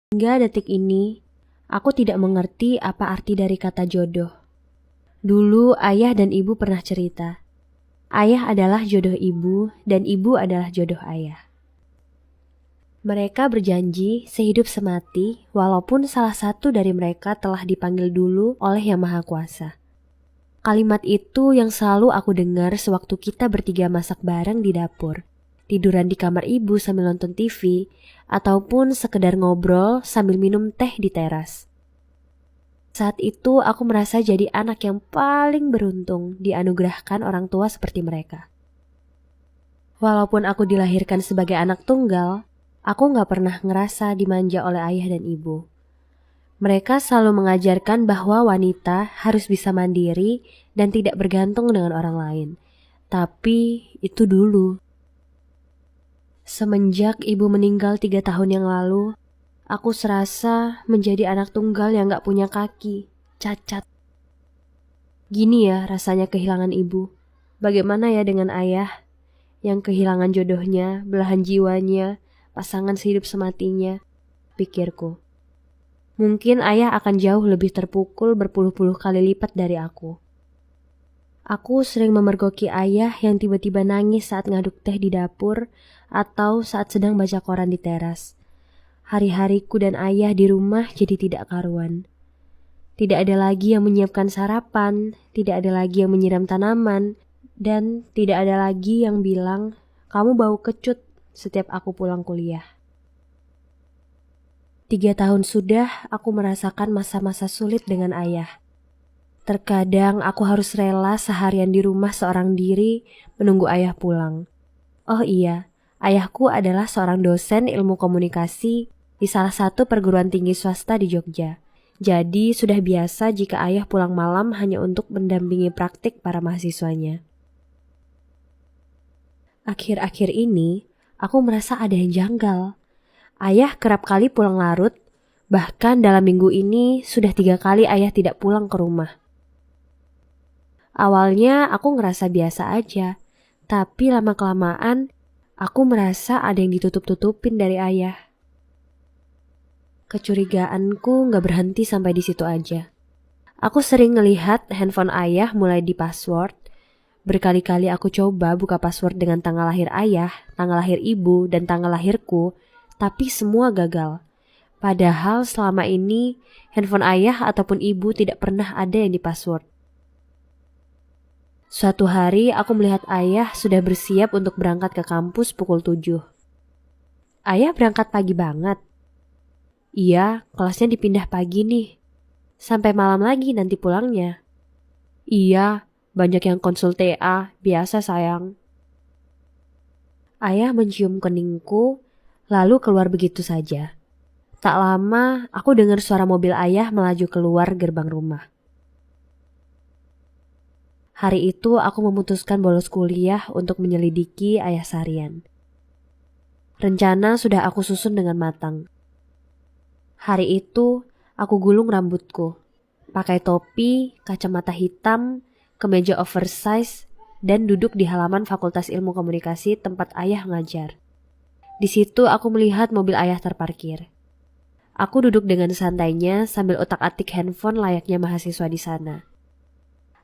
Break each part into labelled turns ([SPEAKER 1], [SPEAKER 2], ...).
[SPEAKER 1] Hingga detik ini, aku tidak mengerti apa arti dari kata jodoh. Dulu ayah dan ibu pernah cerita. Ayah adalah jodoh ibu dan ibu adalah jodoh ayah. Mereka berjanji sehidup semati walaupun salah satu dari mereka telah dipanggil dulu oleh Yang Maha Kuasa. Kalimat itu yang selalu aku dengar sewaktu kita bertiga masak bareng di dapur, tiduran di kamar ibu sambil nonton TV, ataupun sekedar ngobrol sambil minum teh di teras. Saat itu aku merasa jadi anak yang paling beruntung dianugerahkan orang tua seperti mereka. Walaupun aku dilahirkan sebagai anak tunggal, aku gak pernah ngerasa dimanja oleh ayah dan ibu. Mereka selalu mengajarkan bahwa wanita harus bisa mandiri dan tidak bergantung dengan orang lain. Tapi itu dulu. Semenjak ibu meninggal 3 tahun yang lalu, aku serasa menjadi anak tunggal yang gak punya kaki, cacat. Gini ya rasanya kehilangan ibu. Bagaimana ya dengan ayah yang kehilangan jodohnya, belahan jiwanya, pasangan sehidup sematinya, pikirku. Mungkin ayah akan jauh lebih terpukul berpuluh-puluh kali lipat dari aku. Aku sering memergoki ayah yang tiba-tiba nangis saat ngaduk teh di dapur atau saat sedang baca koran di teras. Hari-hariku dan ayah di rumah jadi tidak karuan. Tidak ada lagi yang menyiapkan sarapan, tidak ada lagi yang menyiram tanaman, dan tidak ada lagi yang bilang, "Kamu bau kecut," setiap aku pulang kuliah. 3 tahun sudah aku merasakan masa-masa sulit dengan ayah. Terkadang aku harus rela seharian di rumah seorang diri menunggu ayah pulang. Oh iya, ayahku adalah seorang dosen ilmu komunikasi di salah satu perguruan tinggi swasta di Jogja. Jadi sudah biasa jika ayah pulang malam hanya untuk mendampingi praktik para mahasiswanya. Akhir-akhir ini, aku merasa ada yang janggal. Ayah kerap kali pulang larut, bahkan dalam minggu ini sudah 3 kali ayah tidak pulang ke rumah. Awalnya aku ngerasa biasa aja, tapi lama-kelamaan aku merasa ada yang ditutup-tutupin dari ayah. Kecurigaanku gak berhenti sampai di situ aja. Aku sering ngelihat handphone ayah mulai di password. Berkali-kali aku coba buka password dengan tanggal lahir ayah, tanggal lahir ibu, dan tanggal lahirku, tapi semua gagal. Padahal selama ini handphone ayah ataupun ibu tidak pernah ada yang di password. Suatu hari aku melihat ayah sudah bersiap untuk berangkat ke kampus pukul 7. Ayah berangkat pagi banget. Iya, kelasnya dipindah pagi nih. Sampai malam lagi nanti pulangnya. Iya, banyak yang konsul TA, biasa sayang. Ayah mencium keningku, lalu keluar begitu saja. Tak lama, aku dengar suara mobil ayah melaju keluar gerbang rumah. Hari itu aku memutuskan bolos kuliah untuk menyelidiki ayah seharian. Rencana sudah aku susun dengan matang. Hari itu, aku gulung rambutku, pakai topi, kacamata hitam, kemeja oversize, dan duduk di halaman Fakultas Ilmu Komunikasi tempat ayah ngajar. Di situ aku melihat mobil ayah terparkir. Aku duduk dengan santainya sambil otak-atik handphone layaknya mahasiswa di sana.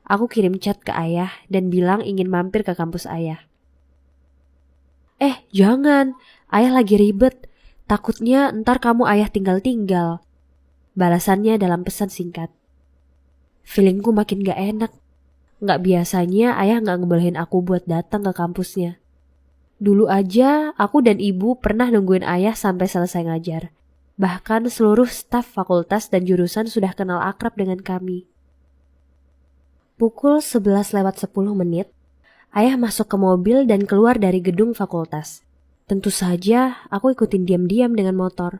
[SPEAKER 1] Aku kirim chat ke ayah dan bilang ingin mampir ke kampus ayah. Jangan, ayah lagi ribet. Takutnya ntar kamu ayah tinggal-tinggal. Balasannya dalam pesan singkat. Feelingku makin gak enak. Gak biasanya ayah gak ngebolehin aku buat datang ke kampusnya. Dulu aja aku dan ibu pernah nungguin ayah sampai selesai ngajar. Bahkan seluruh staf fakultas dan jurusan sudah kenal akrab dengan kami. Pukul 11:10, ayah masuk ke mobil dan keluar dari gedung fakultas. Tentu saja aku ikutin diam-diam dengan motor.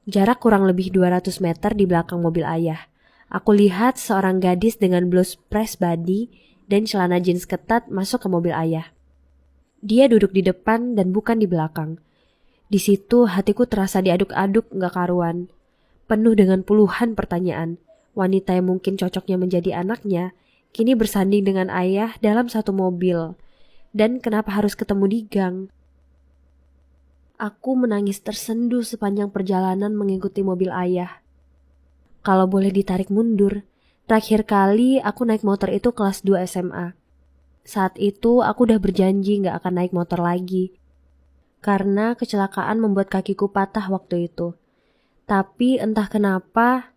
[SPEAKER 1] Jarak kurang lebih 200 meter di belakang mobil ayah. Aku lihat seorang gadis dengan blus press body dan celana jeans ketat masuk ke mobil ayah. Dia duduk di depan dan bukan di belakang. Di situ hatiku terasa diaduk-aduk gak karuan. Penuh dengan puluhan pertanyaan. Wanita yang mungkin cocoknya menjadi anaknya, kini bersanding dengan ayah dalam satu mobil. Dan kenapa harus ketemu di gang? Aku menangis tersendu sepanjang perjalanan mengikuti mobil ayah. Kalau boleh ditarik mundur, terakhir kali aku naik motor itu kelas 2 SMA. Saat itu aku udah berjanji gak akan naik motor lagi. Karena kecelakaan membuat kakiku patah waktu itu. Tapi entah kenapa,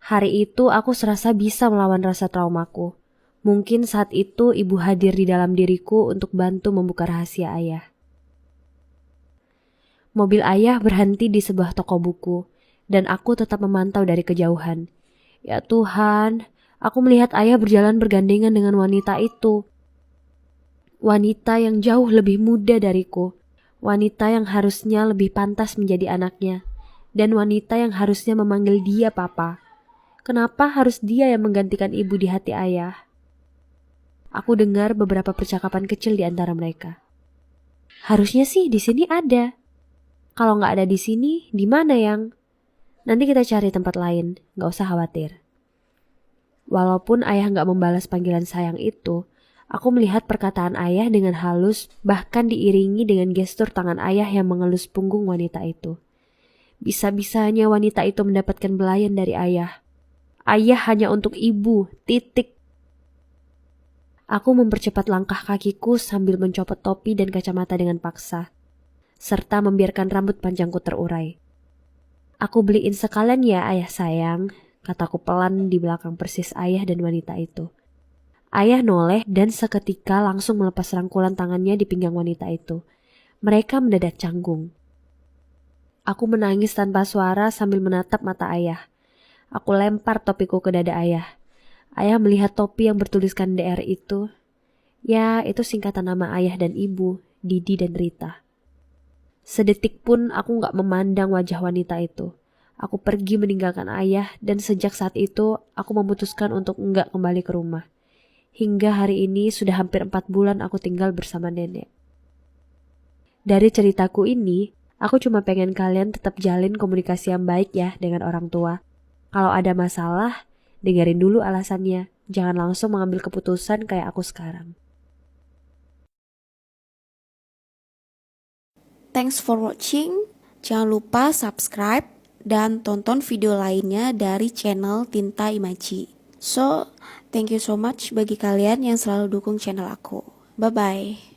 [SPEAKER 1] hari itu aku serasa bisa melawan rasa traumaku. Mungkin saat itu ibu hadir di dalam diriku untuk bantu membuka rahasia ayah. Mobil ayah berhenti di sebuah toko buku, dan aku tetap memantau dari kejauhan. Ya Tuhan, aku melihat ayah berjalan bergandengan dengan wanita itu. Wanita yang jauh lebih muda dariku, wanita yang harusnya lebih pantas menjadi anaknya, dan wanita yang harusnya memanggil dia papa. Kenapa harus dia yang menggantikan ibu di hati ayah? Aku dengar beberapa percakapan kecil di antara mereka. Harusnya sih di sini ada. Kalau nggak ada di sini, di mana yang? Nanti kita cari tempat lain, nggak usah khawatir. Walaupun ayah nggak membalas panggilan sayang itu, aku melihat perkataan ayah dengan halus, bahkan diiringi dengan gestur tangan ayah yang mengelus punggung wanita itu. Bisa-bisanya wanita itu mendapatkan belayan dari ayah. Ayah hanya untuk ibu, titik. Aku mempercepat langkah kakiku sambil mencopot topi dan kacamata dengan paksa, serta membiarkan rambut panjangku terurai. Aku beliin sekalian ya ayah sayang, kataku pelan di belakang persis ayah dan wanita itu. Ayah noleh dan seketika langsung melepas rangkulan tangannya di pinggang wanita itu. Mereka mendadak canggung. Aku menangis tanpa suara sambil menatap mata ayah. Aku lempar topiku ke dada ayah. Ayah melihat topi yang bertuliskan DR itu. Ya, itu singkatan nama ayah dan ibu, Didi dan Rita. Sedetik pun aku gak memandang wajah wanita itu. Aku pergi meninggalkan ayah dan sejak saat itu aku memutuskan untuk gak kembali ke rumah. Hingga hari ini sudah hampir 4 bulan aku tinggal bersama nenek. Dari ceritaku ini, aku cuma pengen kalian tetap jalin komunikasi yang baik ya dengan orang tua. Kalau ada masalah, dengerin dulu alasannya. Jangan langsung mengambil keputusan kayak aku sekarang.
[SPEAKER 2] Thanks for watching. Jangan lupa subscribe dan tonton video lainnya dari channel Tinta Imaji. So, thank you so much bagi kalian yang selalu dukung channel aku. Bye-bye.